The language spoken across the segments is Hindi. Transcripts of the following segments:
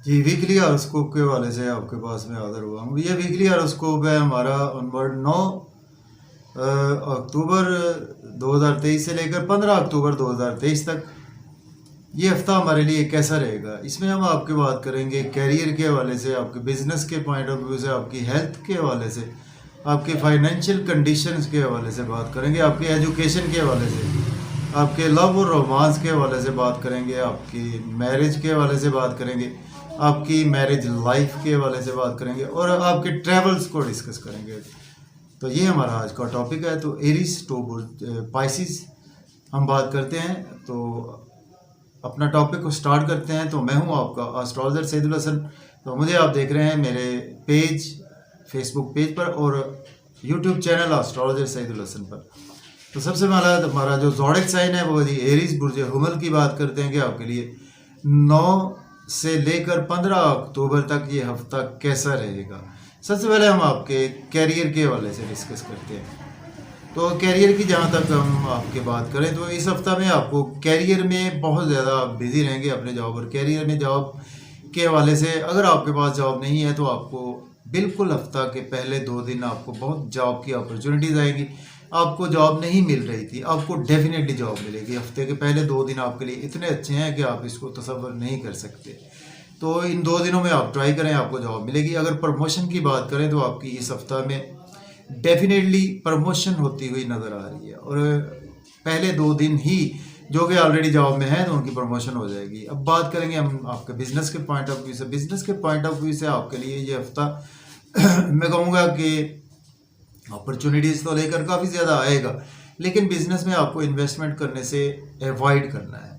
जी, वीकली हॉरोस्कोप के हवाले से आपके पास में हाज़िर हुआ हूँ। ये वीकली हॉरोस्कोप है हमारा ऑनवर्ड 9 अक्टूबर 2023 से लेकर 15 अक्टूबर 2023 तक। ये हफ्ता हमारे लिए कैसा रहेगा, इसमें हम आपके बात करेंगे कैरियर के हवाले से, आपके बिजनेस के पॉइंट ऑफ व्यू से, आपकी हेल्थ के हवाले से, आपके फाइनेंशियल कंडीशंस के हवाले से बात करेंगे, आपके एजुकेशन के हवाले से, आपके लव और रोमांस के हवाले से बात करेंगे, आपकी मैरिज के हवाले से बात करेंगे, आपकी मैरिज लाइफ के हवाले से बात करेंगे और आपके ट्रैवल्स को डिस्कस करेंगे। तो ये हमारा आज का टॉपिक है। तो एरीज टू पाइसिस हम बात करते हैं। तो अपना टॉपिक को स्टार्ट करते हैं। तो मैं हूं आपका एस्ट्रोलॉजर सईदुल हसन। तो मुझे आप देख रहे हैं मेरे पेज, फेसबुक पेज पर और YouTube channel astrologer Saidul Hasan पर। तो सबसे पहला हमारा जो ज़ोडिक साइन है वो एरीज बुर्ज हुमल की बात करते हैं कि आपके लिए 9 से लेकर 15 अक्टूबर तक ये हफ्ता कैसा रहेगा। सबसे पहले हम आपके कैरियर के हवाले से डिस्कस करते हैं। तो कैरियर की जहाँ तक हम आपकी बात करें तो इस हफ्ता में आपको कैरियर में बहुत ज़्यादा बिजी रहेंगे अपने जॉब और कैरियर में जॉब के हवाले से। अगर आपके पास जॉब नहीं है तो आपको बिल्कुल हफ्ता के पहले 2 दिन आपको बहुत जॉब की अपॉर्चुनिटीज़ आएगी। आपको जॉब नहीं मिल रही थी, आपको डेफिनेटली जॉब मिलेगी। हफ्ते के पहले 2 दिन आपके लिए इतने अच्छे हैं कि आप इसको तसव्वुर नहीं कर सकते। तो इन 2 दिनों में आप ट्राई करें, आपको जॉब मिलेगी। अगर प्रमोशन की बात करें तो आपकी इस हफ्ता में डेफिनेटली प्रमोशन होती हुई नज़र आ रही है और पहले 2 दिन ही जो कि ऑलरेडी जॉब में है तो उनकी प्रमोशन हो जाएगी। अब बात करेंगे हम आपके बिजनेस के पॉइंट ऑफ व्यू से। बिजनेस के पॉइंट ऑफ व्यू से आपके लिए ये हफ्ता मैं कहूँगा कि अपॉर्चुनिटीज़ तो लेकर काफ़ी ज़्यादा आएगा, लेकिन बिजनेस में आपको इन्वेस्टमेंट करने से अवॉइड करना है।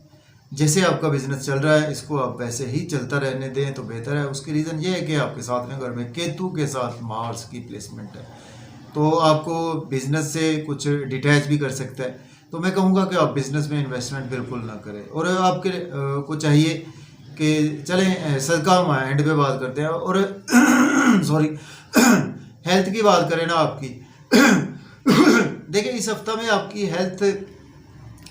जैसे आपका बिजनेस चल रहा है इसको आप वैसे ही चलता रहने दें तो बेहतर है। उसकी रीज़न ये है कि आपके साथ में घर में केतु के साथ मार्स की प्लेसमेंट है, तो आपको बिजनेस से कुछ डिटैच भी कर सकता है। तो मैं कहूँगा कि आप बिजनेस में इन्वेस्टमेंट बिल्कुल ना करें और आपके को चाहिए कि चलें सदका एंड पे बात करते हैं और सॉरी हेल्थ की बात करें ना आपकी देखिए इस हफ्ता में आपकी हेल्थ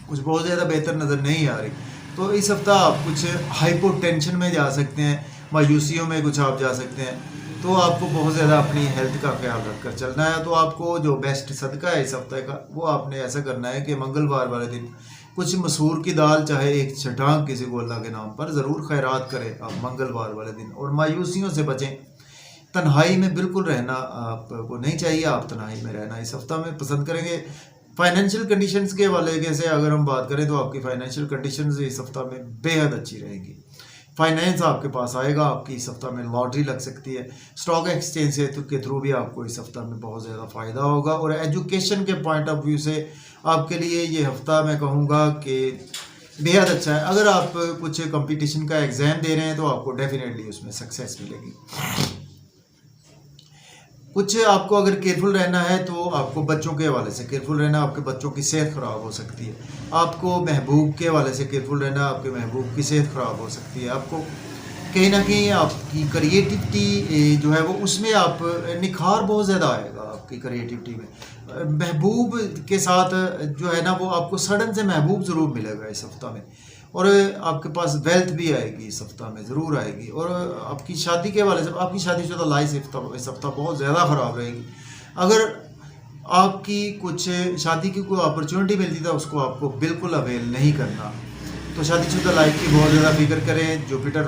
कुछ बहुत ज़्यादा बेहतर नज़र नहीं आ रही। तो इस हफ्ता आप कुछ हाइपोटेंशन में जा सकते हैं, मायूसियों में कुछ आप जा सकते हैं। तो आपको बहुत ज़्यादा अपनी हेल्थ का ख्याल रखकर चलना है। तो आपको जो बेस्ट सदका है इस हफ्ते का वो आपने ऐसा करना है कि मंगलवार वाले दिन कुछ मसूर की दाल, चाहे एक छटांग किसी को अल्लाह के नाम पर ज़रूर खैरात करें आप मंगलवार वाले दिन। और मायूसियों से बचें, तन्हाई में बिल्कुल रहना आपको नहीं चाहिए, आप तन्हाई में रहना इस हफ्ता में पसंद करेंगे। फाइनेंशियल कंडीशंस के हवाले से अगर हम बात करें तो आपकी फाइनेंशियल कंडीशंस इस हफ्ता में बेहद अच्छी रहेंगी। फाइनेंस आपके पास आएगा, आपकी इस हफ्ता में लॉटरी लग सकती है। स्टॉक एक्सचेंज के थ्रू भी आपको इस हफ्ता में बहुत ज़्यादा फ़ायदा होगा। और एजुकेशन के पॉइंट ऑफ व्यू से आपके लिए ये हफ्ता मैं कहूँगा कि बेहद अच्छा है। अगर आप कुछ कंपटीशन का एग्ज़ाम दे रहे हैं तो आपको डेफिनेटली उसमें सक्सेस मिलेगी। कुछ आपको अगर केयरफुल रहना है तो आपको बच्चों के हवाले से केयरफुल रहना, आपके बच्चों की सेहत ख़राब हो सकती है। आपको महबूब के हवाले से केयरफुल रहना, आपके महबूब की सेहत ख़राब हो सकती है। आपको कहीं ना कहीं आपकी क्रिएटिविटी जो है वो उसमें आप निखार बहुत ज़्यादा आएगा आपकी क्रिएटिविटी में। महबूब के साथ जो है ना वो आपको सडन से महबूब ज़रूर मिलेगा इस हफ्ता में। और आपके पास वेल्थ भी आएगी इस हफ्ता में, ज़रूर आएगी। और आपकी शादी के हवाले से आपकी शादीशुदा लाइफ इस हफ्ता बहुत ज़्यादा ख़राब रहेगी। अगर आपकी कुछ शादी की कोई अपॉर्चुनिटी मिलती था उसको आपको बिल्कुल अवेल नहीं करना। तो शादीशुदा लाइफ की बहुत ज़्यादा फिक्र करें। जुपिटर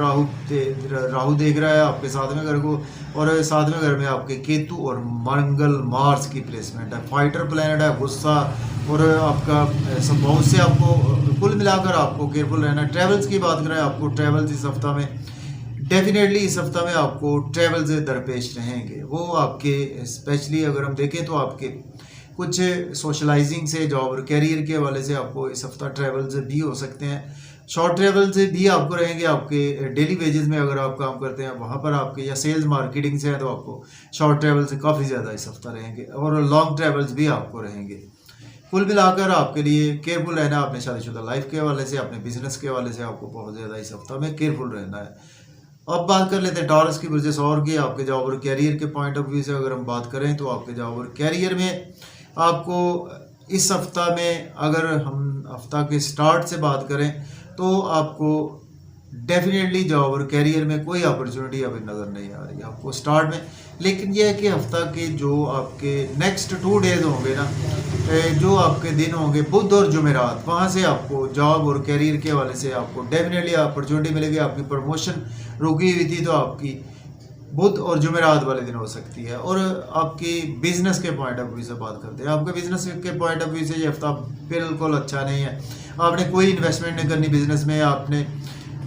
राहु देख रहा है आपके 7वें घर को और 7वें घर में आपके केतु और मंगल मार्स की प्लेसमेंट है। फाइटर प्लैनेट है, गुस्सा और आपका बहुत से आपको कुल मिलाकर आपको केयरफुल रहना है। ट्रैवल्स की बात करें, आपको ट्रैवल्स इस हफ्ता में डेफिनेटली इस हफ्ता में आपको ट्रैवल्स दरपेश रहेंगे। वो आपके स्पेशली अगर हम देखें तो आपके कुछ सोशलाइजिंग से, जॉब और कैरियर के हवाले से आपको इस हफ्ता ट्रैवल्स भी हो सकते हैं। शॉर्ट ट्रैवल्स भी आपको रहेंगे। आपके डेली वेजेस में अगर आप काम करते हैं वहाँ पर आपके, या सेल्स मार्केटिंग से है तो आपको शॉर्ट ट्रैवल्स काफ़ी ज़्यादा इस हफ्ता रहेंगे और लॉन्ग ट्रैवल्स भी आपको रहेंगे। कुल मिलाकर आपके लिए केयरफुल रहना अपने शादीशुदा लाइफ के हवाले से, अपने बिजनेस के हवाले से आपको बहुत ज़्यादा इस हफ्ता में केयरफुल रहना है। अब बात कर लेते हैं टॉरस की वजह से और की आपके जॉब और कैरियर के पॉइंट ऑफ व्यू से अगर हम बात करें तो आपके जॉब और कैरियर में आपको इस हफ्ता में, अगर हम हफ्ता के स्टार्ट से बात करें तो आपको डेफिनेटली जॉब और कैरियर में कोई अपॉर्चुनिटी अभी नज़र नहीं आ रही आपको स्टार्ट में। लेकिन यह है कि हफ्ता के जो आपके नेक्स्ट 2 डेज होंगे ना, जो आपके दिन होंगे बुध और जुमेरात, वहाँ से आपको जॉब और कैरियर के हवाले से आपको डेफिनेटली अपॉर्चुनिटी मिलेगी। आपकी प्रमोशन रुकी हुई थी तो आपकी बुध और जुमेरात वाले दिन हो सकती है। और आपकी बिजनेस के पॉइंट ऑफ व्यू से बात करते हैं, आपके बिजनेस के पॉइंट ऑफ व्यू से ये हफ्ता बिल्कुल अच्छा नहीं है। आपने कोई इन्वेस्टमेंट नहीं करनी बिजनेस में, आपने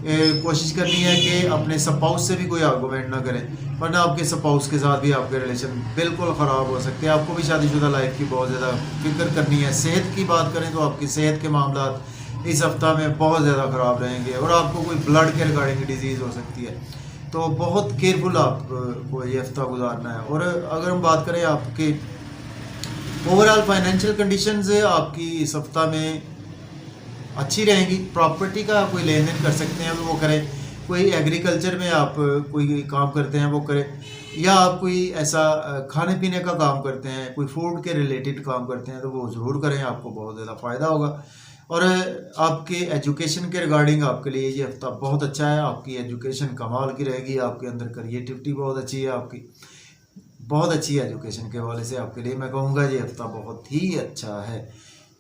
कोशिश करनी है कि अपने स्पाउस से भी कोई आर्गूमेंट ना करें, वरना आपके स्पाउस के साथ भी आपके रिलेशन बिल्कुल ख़राब हो सकते हैं। आपको भी शादीशुदा लाइफ की बहुत ज़्यादा फिक्र करनी है। सेहत की बात करें तो आपकी सेहत के मामला इस हफ्ता में बहुत ज़्यादा ख़राब रहेंगे और आपको कोई ब्लड के रिगार्डिंग डिजीज़ हो सकती है, तो बहुत केयरफुल आपको ये हफ्ता गुजारना है। और अगर हम बात करें आपके ओवरऑल फाइनेंशियल कंडीशंस आपकी इस हफ्ता में अच्छी रहेंगी। प्रॉपर्टी का कोई लेन देन कर सकते हैं तो वो करें, कोई एग्रीकल्चर में आप कोई काम करते हैं वो करें, या आप कोई ऐसा खाने पीने का काम करते हैं, कोई फूड के रिलेटेड काम करते हैं तो वो ज़रूर करें, आपको बहुत ज़्यादा फ़ायदा होगा। और आपके एजुकेशन के रिगार्डिंग आपके लिए ये हफ्ता बहुत अच्छा है। आपकी एजुकेशन कमाल की रहेगी, आपके अंदर क्रिएटिविटी बहुत अच्छी है, आपकी बहुत अच्छी है एजुकेशन के हवाले से। आपके लिए मैं कहूँगा ये हफ्ता बहुत ही अच्छा है।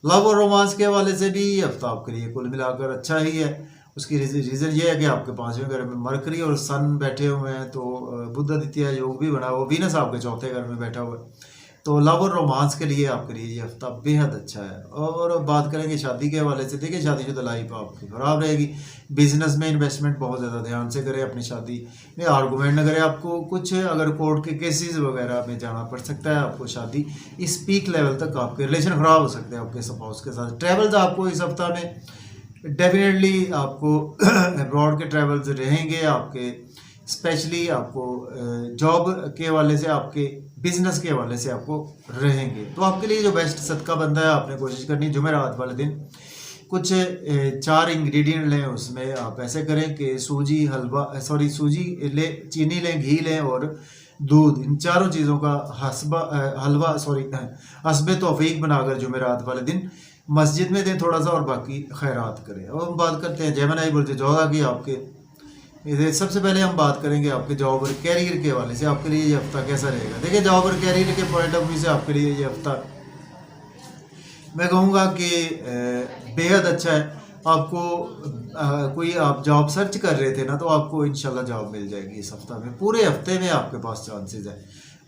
लव और रोमांस के हवाले से भी ये हफ्ता आपके लिए कुल मिलाकर अच्छा ही है। उसकी रीज़न ये है कि आपके 5वें घर में मरकरी और सन बैठे हुए हैं, तो बुध आदित्य योग भी बना हुआ, वीनस आपके 4थे घर में बैठा हुआ है, तो लव और रोमांस के लिए आपके लिए ये हफ्ता बेहद अच्छा है। और बात करेंगे शादी के हवाले से, देखिए शादीशुदा लाइफ आपकी ख़राब रहेगी। बिजनेस में इन्वेस्टमेंट बहुत ज़्यादा ध्यान से करें, अपनी शादी में आर्गूमेंट न करें। आपको कुछ अगर कोर्ट के केसेस वगैरह में जाना पड़ सकता है, आपको शादी इस पीक लेवल तक आपके रिलेशन ख़राब हो सकते हैं आपके स्पाउस के साथ। ट्रैवल्स आपको इस हफ्ता में डेफिनेटली आपको अब्रॉड के ट्रैवल्स रहेंगे आपके, स्पेशली आपको जॉब के हवाले से, आपके बिजनेस के हवाले से आपको रहेंगे। तो आपके लिए जो बेस्ट सदका बनता है, आपने कोशिश करनी जुमेरात वाले दिन कुछ 4 इंग्रेडिएंट लें। उसमें आप ऐसे करें कि सूजी ले, चीनी लें, घी लें और दूध, इन चारों चीज़ों का हस्बे तौफीक बनाकर जुमेरात वाले दिन मस्जिद में दें थोड़ा सा, और बाकी खैरात करें। और हम बात करते हैं जैमनाई बुर्ज जोधा की। आपके इसे सबसे पहले हम बात करेंगे आपके जॉब और कैरियर के हवाले से, आपके लिए ये हफ्ता कैसा रहेगा। देखिए जॉब और कैरियर के पॉइंट ऑफ व्यू से आपके लिए ये हफ्ता मैं कहूँगा कि बेहद अच्छा है। आपको कोई आप जॉब सर्च कर रहे थे ना, तो आपको इंशाल्लाह जॉब मिल जाएगी इस हफ्ता में। पूरे हफ्ते में आपके पास चांसेस है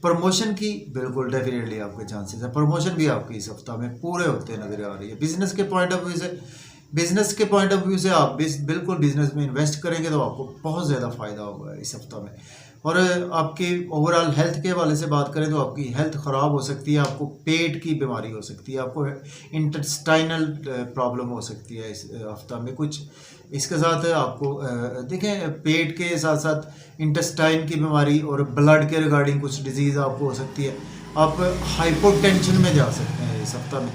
प्रमोशन की, बिल्कुल डेफिनेटली आपके चांसेस है। प्रमोशन भी आपकी इस हफ्ता में पूरे हफ्ते नजर आ रही है। बिजनेस के पॉइंट ऑफ व्यू से आप बिल्कुल बिजनेस में इन्वेस्ट करेंगे तो आपको बहुत ज़्यादा फ़ायदा होगा इस हफ्ता में। और आपके ओवरऑल हेल्थ के हवाले से बात करें तो आपकी हेल्थ ख़राब हो सकती है, आपको पेट की बीमारी हो सकती है, आपको इंटेस्टाइनल प्रॉब्लम हो सकती है इस हफ्ता में कुछ। इसके साथ आपको देखें पेट के साथ साथ इंटेस्टाइन की बीमारी और ब्लड के रिगार्डिंग कुछ डिजीज़ आपको हो सकती है। आप हाइपोटेंशन में जा सकते हैं इस हफ्ता में।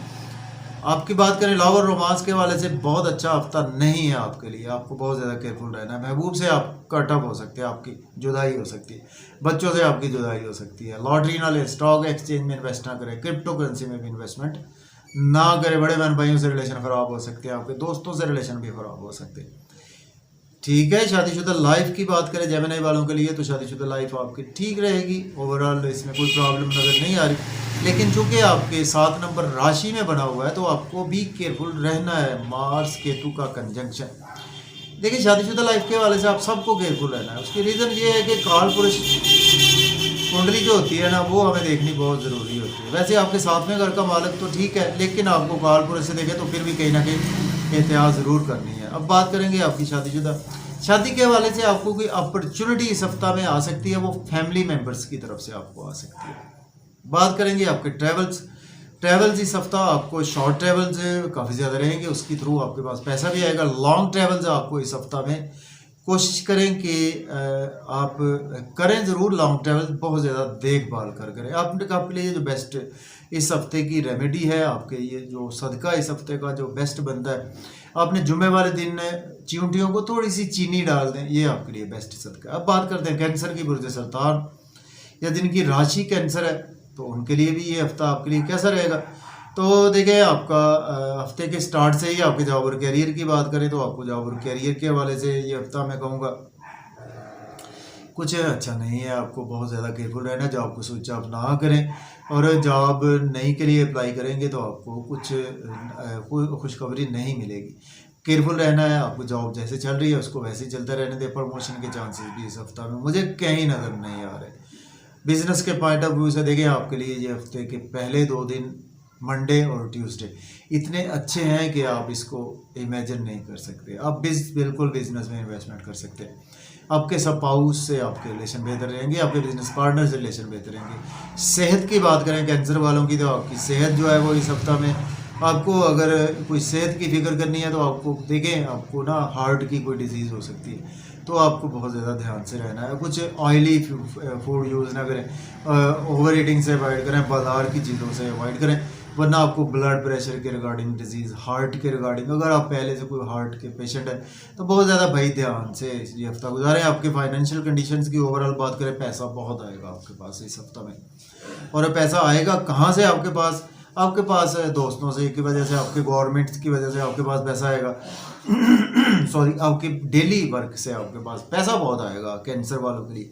आपकी बात करें लव और रोमांस के हवाले से, बहुत अच्छा हफ्ता नहीं है आपके लिए। आपको बहुत ज़्यादा केयरफुल रहना है। महबूब से आप कट ऑफ हो सकते हैं, आपकी जुदाई हो सकती है, बच्चों से आपकी जुदाई हो सकती है। लॉटरी ना लें, स्टॉक एक्सचेंज में इन्वेस्ट ना करें, क्रिप्टो करेंसी में भी इन्वेस्टमेंट ना करें। बड़े बहन भाइयों से रिलेशन ख़राब हो सकते हैं, आपके दोस्तों से रिलेशन भी ख़राब हो सकते हैं। ठीक है, शादीशुदा लाइफ की बात करें जेमिनी वालों के लिए, तो शादीशुदा लाइफ आपकी ठीक रहेगी। ओवरऑल इसमें कोई प्रॉब्लम नज़र नहीं आ रही, लेकिन चूंकि आपके 7 नंबर राशि में बना हुआ है तो आपको भी केयरफुल रहना है। मार्स केतु का कंजंक्शन, देखिए शादीशुदा लाइफ के हवाले से आप सबको केयरफुल रहना है। उसकी रीज़न ये है कि काल पुरुष कुंडली जो होती है ना, वो हमें देखनी बहुत ज़रूरी होती है। वैसे आपके 7वें घर का मालिक तो ठीक है, लेकिन आपको काल पुरुष से देखें तो फिर भी कहीं ना कहीं एहतियात ज़रूर करनी है। अब बात करेंगे आपकी शादी के हवाले से, आपको कोई अपॉर्चुनिटी इस हफ्ता में आ सकती है, वो फैमिली मेम्बर्स की तरफ से आपको आ सकती है। बात करेंगे आपके ट्रैवल्स इस हफ्ता आपको शॉर्ट ट्रैवल्स काफ़ी ज़्यादा रहेंगे, उसके थ्रू आपके पास पैसा भी आएगा। लॉन्ग ट्रैवल्स आपको इस हफ्ता में कोशिश करें कि आप करें ज़रूर लॉन्ग ट्रैवल, बहुत ज़्यादा देखभाल करें। आपके लिए जो बेस्ट इस हफ्ते की रेमेडी है, आपके ये जो सदका इस हफ्ते का जो बेस्ट बनता है, आपने जुम्मे वाले दिन चींटियों को थोड़ी सी चीनी डाल दें, ये आपके लिए बेस्ट सदका। अब बात करते हैं कैंसर की बुर्ज सरतान या जिनकी राशि कैंसर है, तो उनके लिए भी ये हफ्ता आपके लिए कैसा रहेगा। तो देखिए आपका हफ्ते के स्टार्ट से ही आपके जॉब और कैरियर की बात करें तो आपको जॉब और कैरियर के हवाले से ये हफ्ता मैं कहूँगा कुछ अच्छा नहीं है। आपको बहुत ज़्यादा केयरफुल रहना है, जॉब को स्विच ऑफ ना करें, और जॉब नई के लिए अप्लाई करेंगे तो आपको कुछ कोई खुशखबरी नहीं मिलेगी। केयरफुल रहना है, आपको जॉब जैसे चल रही है उसको वैसे ही चलता रहने दें। प्रमोशन के चांसेस भी इस हफ्ता में मुझे कहीं नज़र नहीं आ रहे। बिजनेस के पॉइंट ऑफ व्यू से देखें आपके लिए ये हफ्ते के पहले 2 दिन मंडे और ट्यूसडे इतने अच्छे हैं कि आप इसको इमेजिन नहीं कर सकते। आप बिल्कुल बिजनेस में इन्वेस्टमेंट कर सकते हैं। आपके स्पाउस से आपके रिलेशन बेहतर रहेंगे, आपके बिजनेस पार्टनर से रिलेशन बेहतर रहेंगे। सेहत की बात करें कैंसर वालों की, तो आपकी सेहत जो है वो इस हफ्ता में आपको अगर कोई सेहत की फिक्र करनी है तो आपको देखें, आपको ना हार्ट की कोई डिजीज़ हो सकती है, तो आपको बहुत ज़्यादा ध्यान से रहना है। कुछ ऑयली फूड यूज़ ना करें, ओवर ईटिंग से अवॉइड करें, बाजार की चीज़ों से अवॉइड करें, वरना आपको ब्लड प्रेशर के रिगार्डिंग डिजीज़, हार्ट के रिगार्डिंग, अगर आप पहले से कोई हार्ट के पेशेंट है तो बहुत ज़्यादा भाई ध्यान से ये हफ्ता गुजारें। आपके फाइनेंशियल कंडीशंस की ओवरऑल बात करें, पैसा बहुत आएगा आपके पास इस हफ्ता में, और पैसा आएगा कहाँ से? आपके पास दोस्तों से की वजह से, आपके गवर्नमेंट की वजह से आपके पास पैसा आएगा सॉरी, आपके डेली वर्क से आपके पास पैसा बहुत आएगा। कैंसर वालों के लिए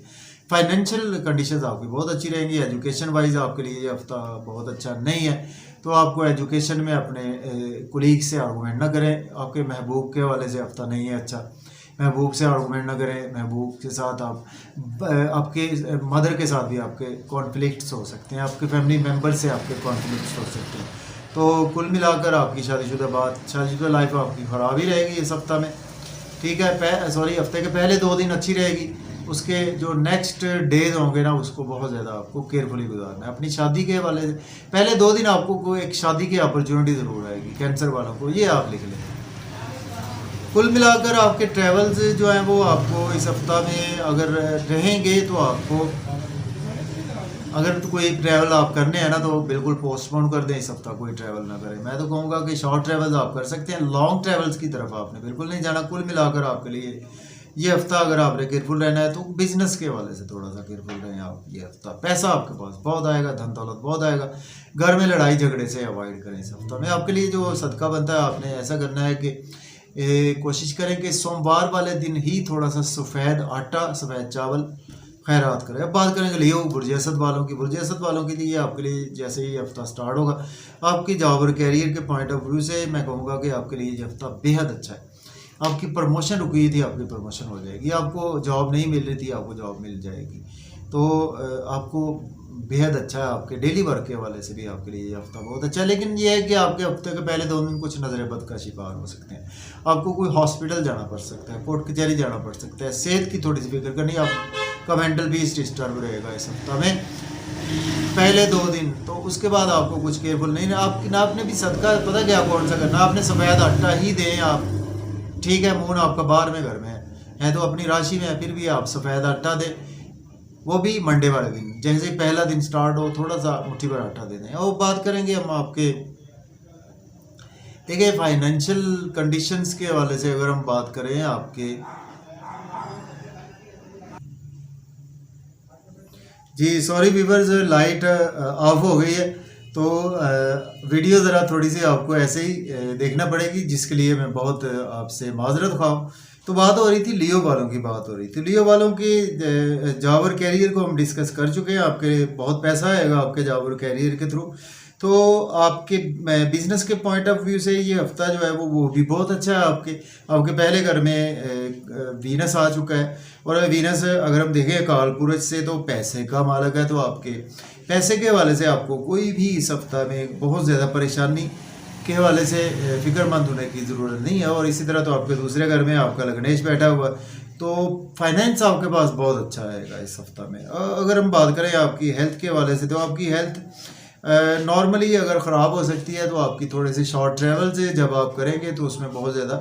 फाइनेंशियल कंडीशंस आपकी बहुत अच्छी रहेंगी। एजुकेशन वाइज आपके लिए ये हफ्ता बहुत अच्छा नहीं है, तो आपको एजुकेशन में अपने कोलीग से आर्गूमेंट ना करें। आपके महबूब के हवाले से हफ्ता नहीं है अच्छा, महबूब से आर्गूमेंट ना करें। महबूब के साथ आपके मदर के साथ भी आपके कॉन्फ्लिक्ट्स हो सकते हैं, आपके फैमिली मेम्बर से आपके कॉन्फ्लिक्ट्स हो सकते हैं। तो कुल मिलाकर आपकी शादीशुदा लाइफ आपकी ख़राब ही रहेगी इस हफ्ता में, ठीक है। सॉरी, हफ्ते के पहले 2 दिन अच्छी रहेगी, उसके जो नेक्स्ट डेज होंगे ना उसको बहुत ज़्यादा आपको केयरफुली गुजारना है। अपनी शादी के वाले पहले 2 दिन आपको कोई एक शादी की अपॉर्चुनिटी ज़रूर आएगी कैंसर वालों को, ये आप लिख लें। कुल मिलाकर आपके ट्रैवल्स जो हैं वो आपको इस हफ्ता में अगर रहेंगे तो आपको, अगर तो कोई ट्रैवल आप करने हैं ना तो बिल्कुल पोस्टपोन कर दें, इस हफ्ता कोई ट्रैवल ना करें। मैं तो कहूँगा कि शॉर्ट ट्रैवल्स आप कर सकते हैं, लॉन्ग ट्रैवल्स की तरफ आपने बिल्कुल नहीं जाना। कुल मिलाकर आपके लिए ये हफ्ता अगर आपने केयरफुल रहना है तो बिजनेस के हवाले से थोड़ा सा केयरफुल रहें आप। ये हफ्ता पैसा आपके पास बहुत आएगा, धन दौलत बहुत आएगा। घर में लड़ाई झगड़े से अवॉइड करें इस हफ्ता में। आपके लिए जो सदका बनता है आपने ऐसा करना है कि कोशिश करें कि सोमवार वाले दिन ही थोड़ा सा सफ़ेद आटा, सफ़ेद चावल खैरात करें। अब बात करेंगे लियो बुर्ज असद वालों की। बुर्ज असद वालों के लिए आपके लिए जैसे ही हफ्ता स्टार्ट होगा, आपकी जॉब और कैरियर के पॉइंट ऑफ व्यू से मैं कहूँगा कि आपके लिए ये हफ्ता बेहद अच्छा है। आपकी प्रमोशन रुकी हुई थी, आपकी प्रमोशन हो जाएगी। आपको जॉब नहीं मिल रही थी, आपको जॉब मिल जाएगी। तो आपको बेहद अच्छा है। आपके डेली वर्क के हवाले से भी आपके लिए ये हफ्ता बहुत अच्छा है, लेकिन ये है कि आपके हफ्ते के पहले 2 दिन कुछ नज़र बद का शिकार हो सकते हैं। आपको कोई हॉस्पिटल जाना पड़ सकता है, कोर्ट कचहरी जाना पड़ सकता है। सेहत की थोड़ी सी फिक्र करनी, आपका मेंटल पीस डिस्टर्ब रहेगा इस हफ्ता में पहले 2 दिन। तो उसके बाद आपको कुछ केयरफुल नहीं ना आपने भी सदका पता क्या कौन सा करना, आपने सफ़ेद आटा ही दें आप, ठीक है। मून आपका बाहर में घर में है तो अपनी राशि में है, फिर भी आप सफ़ेद आटा दें, वो भी मंडे वाले दिन। जैसे ही पहला दिन स्टार्ट हो थोड़ा सा मुट्ठी भर आटा दे दें। और बात करेंगे हम आपके देखिए फाइनेंशियल कंडीशंस के हवाले से, अगर हम बात करें आपके, जी सॉरी व्यूअर्स, लाइट ऑफ हो गई है तो वीडियो ज़रा थोड़ी सी आपको ऐसे ही देखना पड़ेगी, जिसके लिए मैं बहुत आपसे माजरत खाऊँ। तो बात हो रही थी लियो वालों की, बात हो रही थी लियो वालों की। जॉब और कैरियर को हम डिस्कस कर चुके हैं। आपके बहुत पैसा आएगा आपके जॉब और कैरियर के थ्रू। तो आपके बिजनेस के पॉइंट ऑफ व्यू से ये हफ्ता जो है वो भी बहुत अच्छा है। आपके पहले घर में वीनस आ चुका है, और वीनस अगर हम देखें काल पुरुष से तो पैसे का मालक है। तो आपके पैसे के हवाले से आपको कोई भी इस हफ्ता में बहुत ज़्यादा परेशानी के हवाले से फिक्रमंद होने की ज़रूरत नहीं है। और इसी तरह तो आपके दूसरे घर में आपका लग्नेश बैठा हुआ, तो फाइनेंस आपके पास बहुत अच्छा आएगा इस हफ्ता में। अगर हम बात करें आपकी हेल्थ के हवाले से, तो आपकी हेल्थ नॉर्मली अगर ख़राब हो सकती है, तो आपकी थोड़े से शॉर्ट ट्रैवल से जब आप करेंगे तो उसमें बहुत ज़्यादा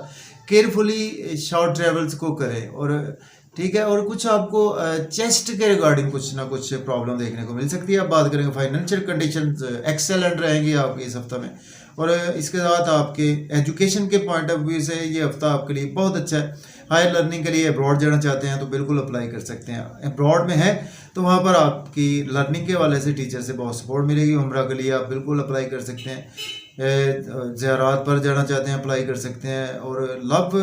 केयरफुली शॉर्ट ट्रैवल्स को करें। और ठीक है, और कुछ आपको चेस्ट के रिगार्डिंग कुछ ना कुछ प्रॉब्लम देखने को मिल सकती है। अब बात करेंगे फाइनेंशियल कंडीशंस एक्सेलेंट रहेंगी आपकी इस हफ्ता में। और इसके साथ आपके एजुकेशन के पॉइंट ऑफ व्यू से ये हफ्ता आपके लिए बहुत अच्छा है। हायर लर्निंग के लिए अब्रॉड जाना चाहते हैं तो बिल्कुल अप्लाई कर सकते हैं। अब्रॉड में है तो वहाँ पर आपकी लर्निंग के वाले से टीचर से बहुत सपोर्ट मिलेगी। उम्रा के लिए आप बिल्कुल अप्लाई कर सकते हैं। ज़ियारात पर जाना चाहते हैं अप्लाई कर सकते हैं। और लव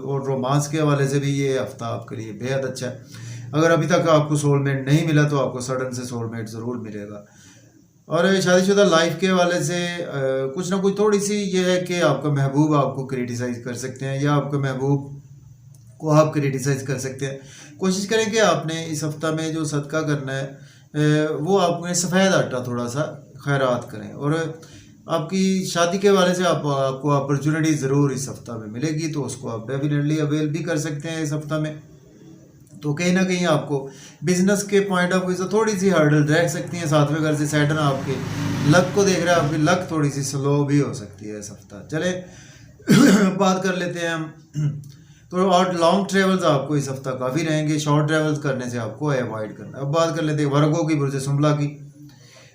और रोमांस के हवाले से भी ये हफ्ता आपके लिए बेहद अच्छा है। अगर अभी तक आपको सोलमेट नहीं मिला तो आपको सडन से सोलमेट ज़रूर मिलेगा। और शादीशुदा लाइफ के हवाले से कुछ ना कुछ थोड़ी सी ये है कि आपका महबूब आपको क्रिटिसाइज़ कर सकते हैं या आपके महबूब को आप क्रिटिसाइज़ कर सकते हैं। कोशिश करें कि आपने इस हफ्ता में जो सदका करना है वो आपने सफ़ेद आटा थोड़ा सा खैरात करें। और आपकी शादी के हवाले से आपको अपॉर्चुनिटी ज़रूर इस हफ्ता में मिलेगी तो उसको आप डेफिनेटली अवेल भी कर सकते हैं इस हफ्ता में। तो कहीं ना कहीं आपको बिजनेस के पॉइंट ऑफ व्यू से थोड़ी सी हर्डल रह सकती है। सातवें घर से सैटर्न आपके लक को देख रहा है, आपकी लक थोड़ी सी स्लो भी हो सकती है इस हफ्ता। चले बात कर लेते हैं हम। तो और लॉन्ग ट्रेवल्स आपको इस हफ्ता काफ़ी रहेंगे, शॉर्ट ट्रेवल्स करने से आपको अवॉइड करना। अब बात कर लेते हैं वर्गों की, बुर्ज सुंबला की।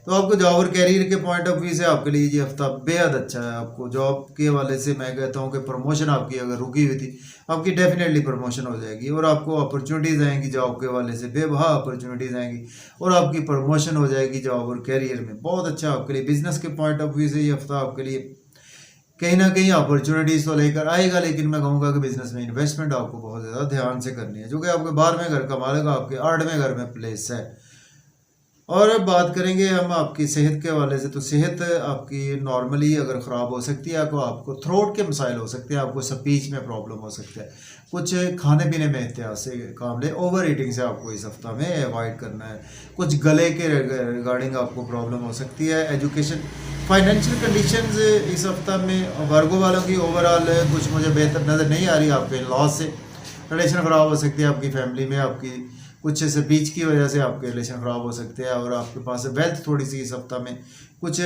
तो आपको जॉब और कैरियर के पॉइंट ऑफ व्यू से आपके लिए ये हफ्ता बेहद अच्छा है। आपको जॉब के हवाले से मैं कहता हूँ कि प्रमोशन आपकी अगर रुकी हुई थी आपकी डेफिनेटली प्रमोशन हो जाएगी और आपको अपॉर्चुनिटीज़ आएंगी जॉब के हवाले से, बेवहा अपॉर्चुनिटीज़ आएंगी और आपकी प्रमोशन हो जाएगी जॉब और कैरियर में। बहुत अच्छा आपके लिए बिजनेस के पॉइंट ऑफ व्यू से ये हफ्ता आपके लिए कहीं ना कहीं अपॉर्चुनिटीज़ तो लेकर आएगा, लेकिन मैं कहूँगा कि बिजनेस में इन्वेस्टमेंट आपको बहुत ज़्यादा ध्यान से करनी है, जो कि आपके 12वें घर का मालिक आपके 8वें घर में प्लेस है। और अब बात करेंगे हम आपकी सेहत के हवाले से। तो सेहत आपकी नॉर्मली अगर ख़राब हो सकती है तो आपको थ्रोट के मसाइल हो सकते हैं, आपको स्पीच में प्रॉब्लम हो सकता है। कुछ खाने पीने में एहतियात से काम ले, ओवर ईटिंग से आपको इस हफ्ता में अवॉइड करना है। कुछ गले के रिगार्डिंग आपको प्रॉब्लम हो सकती है। एजुकेशन फाइनेंशियल कंडीशंस इस हफ्ता में वर्गों वालों की ओवरऑल कुछ मुझे बेहतर नज़र नहीं आ रही। आपके लॉस से रिलेशन ख़राब हो सकती है, आपकी फैमिली में आपकी कुछ स्पीच की वजह से आपके रिलेशन ख़राब हो सकते हैं और आपके पास वेल्थ थोड़ी सी इस हफ्ता में कुछ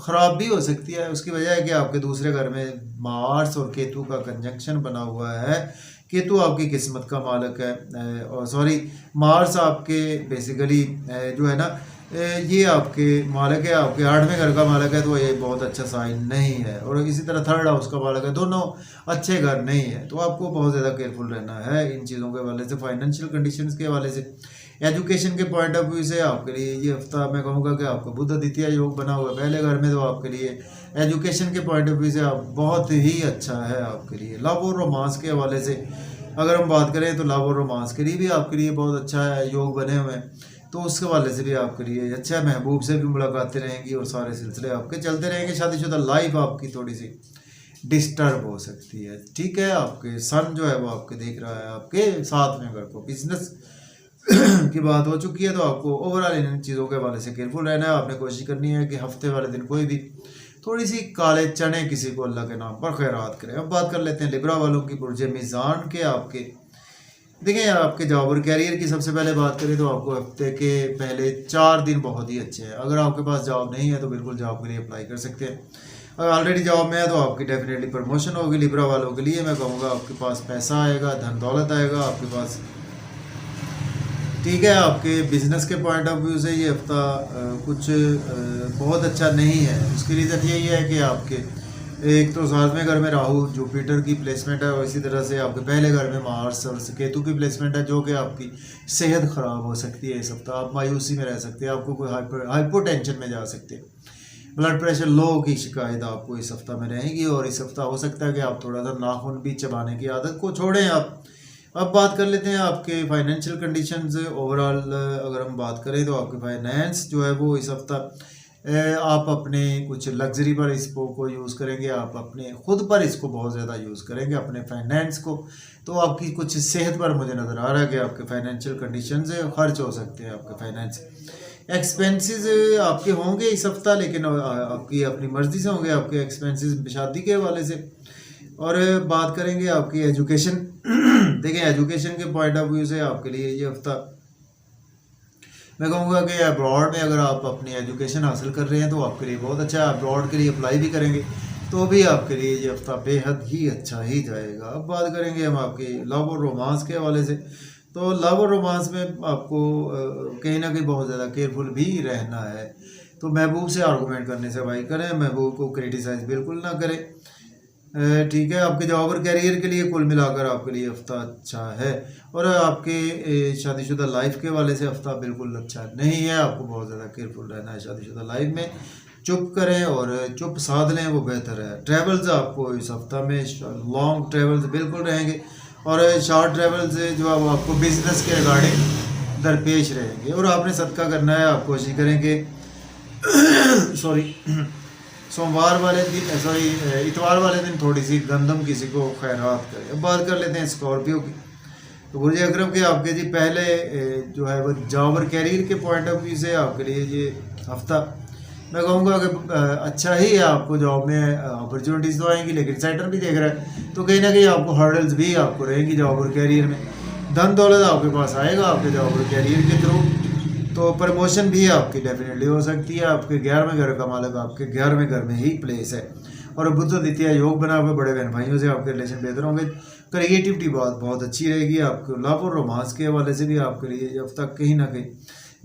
ख़राब भी हो सकती है। उसकी वजह है कि आपके दूसरे घर में मार्स और केतु का कंजंक्शन बना हुआ है। केतु आपकी किस्मत का मालिक है, और सॉरी मार्स आपके बेसिकली जो है ना ये आपके मालिक है, आपके 8वें घर का मालिक है, तो ये बहुत अच्छा साइन नहीं है। और इसी तरह थर्ड हाउस का मालिक है, दोनों अच्छे घर नहीं है। तो आपको बहुत ज़्यादा केयरफुल रहना है इन चीज़ों के हवाले से। फाइनेंशियल कंडीशंस के हवाले से, एजुकेशन के पॉइंट ऑफ व्यू से आपके लिए ये हफ्ता मैं कहूँगा कि आपको बुध द्वितीय योग बना हुआ है पहले घर में, तो आपके लिए एजुकेशन के पॉइंट ऑफ व्यू से आप बहुत ही अच्छा है आपके लिए। लव और रोमांस के हवाले से अगर हम बात करें तो लव और रोमांस के लिए भी आपके लिए बहुत अच्छा है, योग बने हुए हैं, तो उसके हवाले से भी आपके लिए अच्छा है। महबूब से भी मुलाकातें रहेंगी और सारे सिलसिले आपके चलते रहेंगे। शादीशुदा लाइफ आपकी थोड़ी सी डिस्टर्ब हो सकती है, ठीक है। आपके सन जो है वो आपके देख रहा है आपके 7वें घर को। बिजनेस की बात हो चुकी है, तो आपको ओवरऑल इन चीज़ों के हवाले से केयरफुल रहना है। आपने कोशिश करनी है कि हफ्ते वाले दिन कोई भी थोड़ी सी काले चने किसी को अल्लाह के नाम पर खैरात करें। अब बात कर लेते हैं लिब्रा वालों की, बुर्ज मीज़ान के आपके देखिए आपके जॉब और कैरियर की सबसे पहले बात करें तो आपको हफ्ते के पहले 4 दिन बहुत ही अच्छे हैं। अगर आपके पास जॉब नहीं है तो बिल्कुल जॉब के लिए अप्लाई कर सकते हैं। अगर ऑलरेडी जॉब में है तो आपकी डेफिनेटली प्रमोशन होगी। लिब्रा वालों के लिए मैं कहूँगा आपके पास पैसा आएगा, धन दौलत आएगा आपके पास, ठीक है। आपके बिजनेस के पॉइंट ऑफ व्यू से ये हफ्ता कुछ बहुत अच्छा नहीं है। उसकी रीज़न यही है कि आपके एक तो 7वें घर में राहु जुपिटर की प्लेसमेंट है और इसी तरह से आपके पहले घर में मार्स और केतु की प्लेसमेंट है, जो कि आपकी सेहत ख़राब हो सकती है इस हफ्ता। आप मायूसी में रह सकते हैं, आपको कोई हाइपोटेंशन में जा सकते हैं, ब्लड प्रेशर लो की शिकायत आपको इस हफ्ता में रहेगी। और इस हफ्ता हो सकता है कि आप थोड़ा सा नाखून भी चबाने की आदत को छोड़ें आप। अब बात कर लेते हैं आपके फाइनेंशियल कंडीशंस। ओवरऑल अगर हम बात करें तो आपके फाइनेंस जो है वो इस हफ्ता आप अपने कुछ लग्जरी पर इसको यूज़ करेंगे, आप अपने खुद पर इसको बहुत ज़्यादा यूज़ करेंगे अपने फाइनेंस को। तो आपकी कुछ सेहत पर मुझे नज़र आ रहा है कि आपके फाइनेंशियल कंडीशंस खर्च हो सकते हैं। आपके फाइनेंस एक्सपेंसेस आपके होंगे इस हफ्ता, लेकिन आपकी अपनी मर्ज़ी से होंगे आपके एक्सपेंसेस शादी के हवाले से। और बात करेंगे आपकी एजुकेशन देखिए एजुकेशन के पॉइंट ऑफ व्यू से आपके लिए ये हफ्ता मैं कहूँगा कि अब्रॉड में अगर आप अपनी एजुकेशन हासिल कर रहे हैं तो आपके लिए बहुत अच्छा है। अब्रॉड के लिए अप्लाई भी करेंगे तो भी आपके लिए ये हफ्ता बेहद ही अच्छा ही जाएगा। अब बात करेंगे हम आपके लव और रोमांस के हवाले से। तो लव और रोमांस में आपको कहीं ना कहीं बहुत ज़्यादा केयरफुल भी रहना है। तो महबूब से आर्गूमेंट करने से अवॉइड करें, महबूब को क्रिटिसाइज बिल्कुल ना करें। ठीक है, आपके जॉब और कैरियर के लिए कुल मिलाकर आपके लिए हफ्ता अच्छा है। और आपके शादीशुदा लाइफ के वाले से हफ्ता बिल्कुल अच्छा नहीं है, आपको बहुत ज़्यादा केयरफुल रहना है शादीशुदा लाइफ में। चुप करें और चुप साध लें, वो बेहतर है। ट्रैवल्स आपको इस हफ्ता में लॉन्ग ट्रैवल्स बिल्कुल रहेंगे, और शॉर्ट ट्रैवल्स जो है वो आपको बिजनेस के रिगार्डिंग दरपेश रहेंगे। और आपने सदका करना है, आप कोशिश करें कि सॉरी सोमवार वाले दिन इतवार वाले दिन थोड़ी सी गंदम किसी को खैरात करें। अब बात कर लेते हैं स्कॉर्पियो की। तो बुर्ज अकरम के आपके जी पहले जो है वो जॉब और कैरियर के पॉइंट ऑफ व्यू से आपके लिए ये हफ्ता मैं कहूँगा कि अच्छा ही है। आपको जॉब में अपॉर्चुनिटीज़ तो आएंगी, लेकिन सेटर भी देख रहा है, तो कहीं ना कहीं आपको हर्डल्स भी आपको रहेंगी जॉब और कैरियर में। धन दौलत आपके पास आएगा आपके जॉब और कैरियर के थ्रू, तो प्रमोशन भी आपकी डेफिनेटली हो सकती है। आपके 11वें घर का मालिक आपके 11वें घर में ही प्लेस है, और बुध द्वितीय योग बना हुए बड़े बहन भाइयों से आपके रिलेशन बेहतर होंगे। क्रिएटिविटी बहुत अच्छी रहेगी। आपको लव और रोमांस के हवाले से भी आपके लिए जब तक कहीं ना कहीं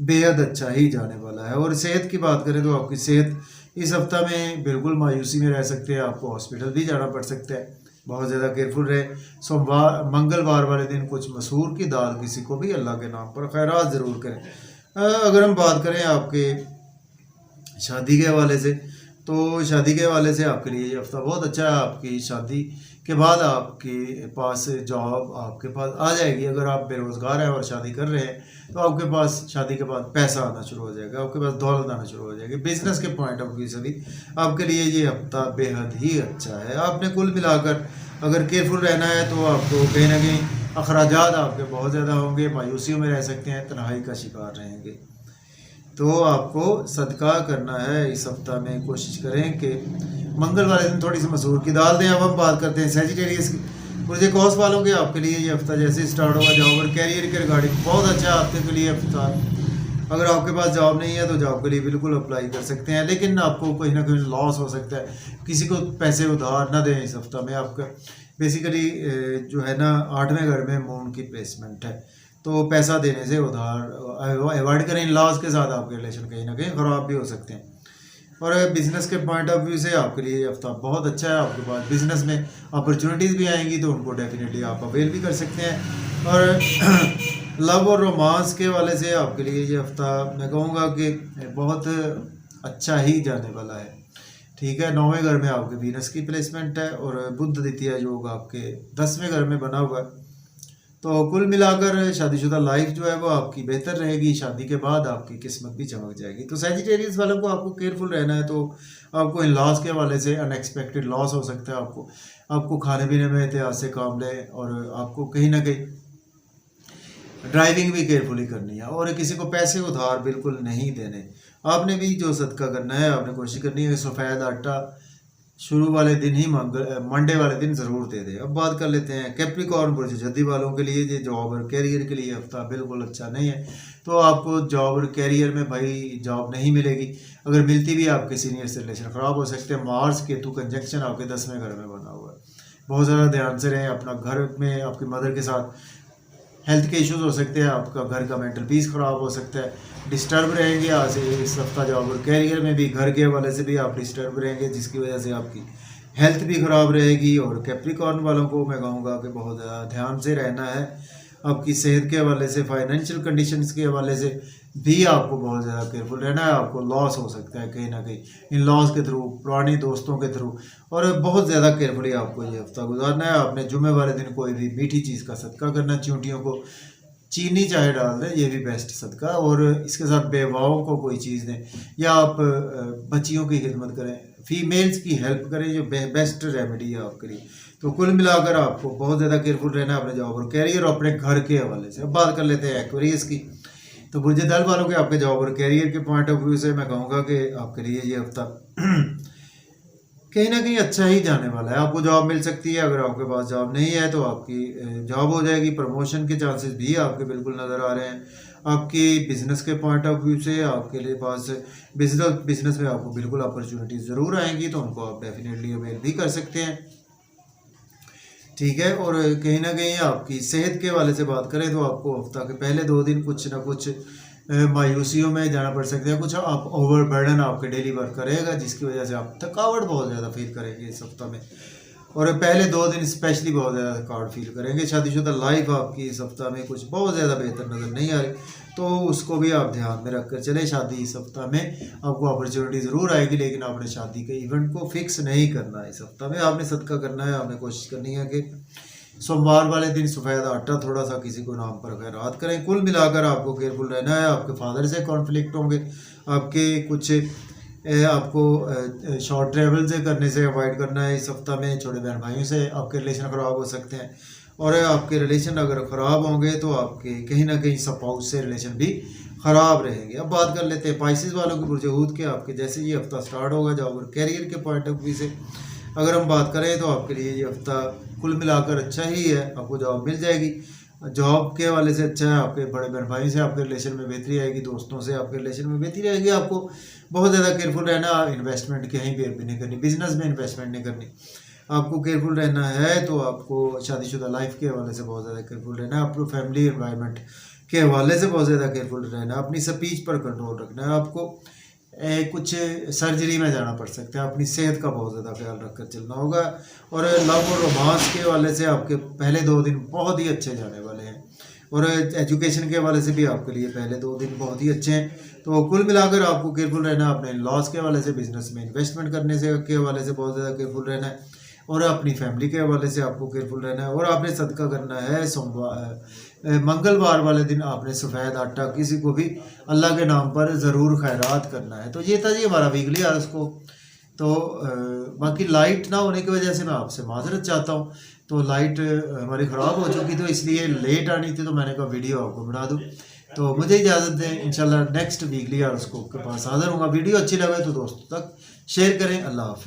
बेहद अच्छा ही जाने वाला है। और सेहत की बात करें तो आपकी सेहत इस हफ्ता में बिल्कुल मायूसी में रह सकते हैं, आपको हॉस्पिटल भी जाना पड़ सकता है, बहुत ज़्यादा केयरफुल रहे। सोमवार मंगलवार वाले दिन कुछ मसूर की दाल किसी को भी अल्लाह के नाम पर खैरात ज़रूर करें। अगर हम बात करें आपके शादी के हवाले से, तो शादी के हवाले से आपके लिए ये हफ्ता बहुत अच्छा है। आपकी शादी के बाद आपके पास जॉब आपके पास आ जाएगी। अगर आप बेरोज़गार हैं और शादी कर रहे हैं तो आपके पास शादी के बाद पैसा आना शुरू हो जाएगा, आपके पास दौलत आना शुरू हो जाएगी। बिजनेस के पॉइंट ऑफ व्यू से भी आपके लिए ये हफ्ता बेहद ही अच्छा है। आपने कुल मिलाकर अगर केयरफुल रहना है तो आपको कहीं ना कहीं अखराजात आपके बहुत ज़्यादा होंगे, मायूसियों में रह सकते हैं, तन्हाई का शिकार रहेंगे। तो आपको सदका करना है इस हफ्ता में। कोशिश करें कि मंगल वाले दिन थोड़ी सी मसूर की दाल दें। अब हम बात करते हैं सेजिटेरियस की। पुरजे कौस वालों के आपके लिए ये हफ्ता जैसे स्टार्ट होगा जॉब और कैरियर के रिगार्डिंग बहुत अच्छा है आपके के लिए हफ्ता। अगर आपके पास जॉब नहीं है तो जॉब के लिए बिल्कुल अप्लाई कर सकते हैं, लेकिन आपको कहीं ना कहीं लॉस हो सकता है। किसी को पैसे उधार ना दें इस हफ्ता में। आपका बेसिकली जो है ना 8वें घर में मून की प्लेसमेंट है, तो पैसा देने से उधार अवॉइड करें। लॉस के साथ आपके रिलेशन कहीं ना कहीं ख़राब भी हो सकते हैं। और बिज़नेस के पॉइंट ऑफ व्यू से आपके लिए ये हफ्ता बहुत अच्छा है। आपके पास बिज़नेस में अपॉर्चुनिटीज़ भी आएंगी, तो उनको डेफिनेटली आप अवेल भी कर सकते हैं। और लव और रोमांस के वाले से आपके लिए ये हफ्ता मैं कहूँगा कि बहुत अच्छा ही जाने वाला है। ठीक है, 9वें घर में आपके वीनस की प्लेसमेंट है, और बुध द्वितीय योग आपके 10वें घर में बना हुआ है। तो कुल मिलाकर शादीशुदा लाइफ जो है वो आपकी बेहतर रहेगी। शादी के बाद आपकी किस्मत भी चमक जाएगी। तो सेजिटेरियस वालों को आपको केयरफुल रहना है। तो आपको इन लॉस के हवाले से अनएक्सपेक्टेड लॉस हो सकता है। आपको खाने पीने में एहतियात से काम लें, और आपको कहीं ना कहीं ड्राइविंग भी केयरफुली करनी है, और किसी को पैसे उधार बिल्कुल नहीं देने। आपने भी जो सदका करना है, आपने कोशिश करनी है सफ़ेद आटा शुरू वाले दिन ही मंडे वाले दिन ज़रूर दे दे। अब बात कर लेते हैं कैप्रिकॉर्न बुर्ज जद्दी वालों के लिए। ये जॉब और कैरियर के लिए हफ्ता बिल्कुल अच्छा नहीं है। तो आपको जॉब और कैरियर में भाई जॉब नहीं मिलेगी। अगर मिलती भी आपके सीनियर से रिलेशन ख़राब हो सकते हैं। मार्स केतु कंजंक्शन आपके 10वें घर में बना हुआ है, बहुत ज़्यादा ध्यान से रहें। अपना घर में आपकी मदर के साथ हेल्थ के इश्यूज़ हो सकते हैं, आपका घर का मेंटल पीस ख़राब हो सकता है, डिस्टर्ब रहेंगे आज से इस हफ्ता। जॉब और कैरियर में भी घर के हवाले से भी आप डिस्टर्ब रहेंगे, जिसकी वजह से आपकी हेल्थ भी ख़राब रहेगी। और कैप्रिकॉर्न वालों को मैं कहूँगा कि बहुत ज़्यादा ध्यान से रहना है। आपकी सेहत के हवाले से, फाइनेंशियल कंडीशंस के हवाले से भी आपको बहुत ज़्यादा केयरफुल रहना है। आपको लॉस हो सकता है कहीं ना कहीं इन लॉस के थ्रू, पुराने दोस्तों के थ्रू, और बहुत ज़्यादा केयरफुली आपको ये हफ्ता गुजारना है। आपने जुमे वाले दिन कोई भी मीठी चीज़ का सदका करना, चींटियों को चीनी चाहे डाल दें, ये भी बेस्ट सदका। और इसके साथ बेवाओं को कोई चीज़ दें, या आप बच्चियों की खिदमत करें, फीमेल्स की हेल्प करें, जो बेस्ट रेमेडी है आपके लिए। तो कुल मिलाकर आपको बहुत ज़्यादा केयरफुल रहना है अपने जॉब और कैरियर और अपने घर के हवाले से। अब बात कर लेते हैं एक्वेरियस की। तो बुर्ज दल वालों के आपके जॉब और कैरियर के पॉइंट ऑफ व्यू से मैं कहूँगा कि आपके लिए ये हफ्ता कहीं ना कहीं अच्छा ही जाने वाला है। आपको जॉब मिल सकती है। अगर आपके पास जॉब नहीं है तो आपकी जॉब हो जाएगी। प्रमोशन के चांसेस भी आपके बिल्कुल नज़र आ रहे हैं। आपकी बिज़नेस के पॉइंट ऑफ व्यू से आपके लिए पास बिज़नेस में आपको बिल्कुल अपॉर्चुनिटीज़ ज़रूर आएंगी, तो उनको आप डेफिनेटली अवेल भी कर सकते हैं। ठीक है, और कहीं ना कहीं आपकी सेहत के हवाले से बात करें तो आपको हफ्ता के पहले 2 दिन कुछ ना कुछ मायूसियों में जाना पड़ सकता है, कुछ आप ओवरबर्डन आपके डेली वर्क करेगा जिसकी वजह से आप थकावट बहुत ज़्यादा फील करेंगे इस हफ्ता में। और पहले 2 दिन स्पेशली बहुत ज़्यादा थकावट फील करेंगे। शादीशुदा लाइफ आपकी इस हफ्ता में कुछ बहुत ज़्यादा बेहतर नज़र नहीं आ रही, तो उसको भी आप ध्यान में रख कर चले। शादी इस हफ्ता में आपको अपॉर्चुनिटी ज़रूर आएगी, लेकिन आपने शादी के इवेंट को फिक्स नहीं करना है। इस हफ्ता में आपने सदका करना है, आपने कोशिश करनी है कि सोमवार वाले दिन सफ़ेद आटा थोड़ा सा किसी को नाम पर खैरात करें। कुल मिलाकर आपको केयरफुल रहना है। आपके फादर से कॉन्फ्लिक्ट होंगे, आपके कुछ आपको शॉर्ट ट्रैवल से करने से अवॉइड करना है इस हफ्ता में। छोटे बहन भाइयों से आपके रिलेशन ख़राब हो सकते हैं, और आपके रिलेशन अगर ख़राब होंगे तो आपके कहीं ना कहीं स्पाउस से रिलेशन भी ख़राब रहेंगे। अब बात कर लेते हैं पाइसेस वालों की बुर्ज के। आपके जैसे ये हफ्ता स्टार्ट होगा जॉब और कैरियर के पॉइंट ऑफ व्यू से अगर हम बात करें तो आपके लिए ये हफ्ता कुल मिलाकर अच्छा ही है, आपको जॉब मिल जाएगी। जॉब के हवाले से अच्छा है, आपके बड़े बहन भाई से आपके रिलेशन में बेहतरी आएगी, दोस्तों से आपके रिलेशन में बेहतरी आएगी। आपको बहुत ज़्यादा केयरफुल रहना, इन्वेस्टमेंट कहीं भी नहीं करनी, बिजनेस में इन्वेस्टमेंट नहीं करनी, आपको केयरफुल रहना है। तो आपको शादीशुदा लाइफ के हवाले से बहुत ज़्यादा केयरफुल रहना है, आपको फैमिली एनवायरनमेंट के हवाले से बहुत ज़्यादा केयरफुल रहना है, अपनी स्पीच पर कंट्रोल रखना है। आपको कुछ सर्जरी में जाना पड़ सकता है, अपनी सेहत का बहुत ज़्यादा ख्याल रखकर चलना होगा। और लव और रोमांस के हवाले से आपके पहले 2 दिन बहुत ही अच्छे जाने वाले हैं, और एजुकेशन के हवाले से भी आपके लिए पहले 2 दिन बहुत ही अच्छे हैं। तो कुल मिलाकर आपको केयरफुल रहना है, अपने लॉस के हवाले से, बिजनेस में इन्वेस्टमेंट करने से के हवाले से बहुत ज़्यादा केयरफुल रहना है, और अपनी फैमिली के हवाले से आपको केयरफुल रहना है। और आपने सदका करना है मंगलवार वाले दिन आपने सफ़ेद आटा किसी को भी अल्लाह के नाम पर ज़रूर खैरात करना है। तो ये था जी हमारा वीकली उसको। तो बाकी लाइट ना होने की वजह से मैं आपसे माजरत चाहता हूँ। तो लाइट हमारी ख़राब हो चुकी, तो इसलिए लेट आनी थी, तो मैंने कहा वीडियो आपको बना दूँ। तो मुझे इजाज़त दें, इंशाल्लाह नेक्स्ट वीकली उसको के पास हाज़िर होगा। वीडियो अच्छी लगे तो दोस्तों तक शेयर करें। अल्लाह हाफ़िज़।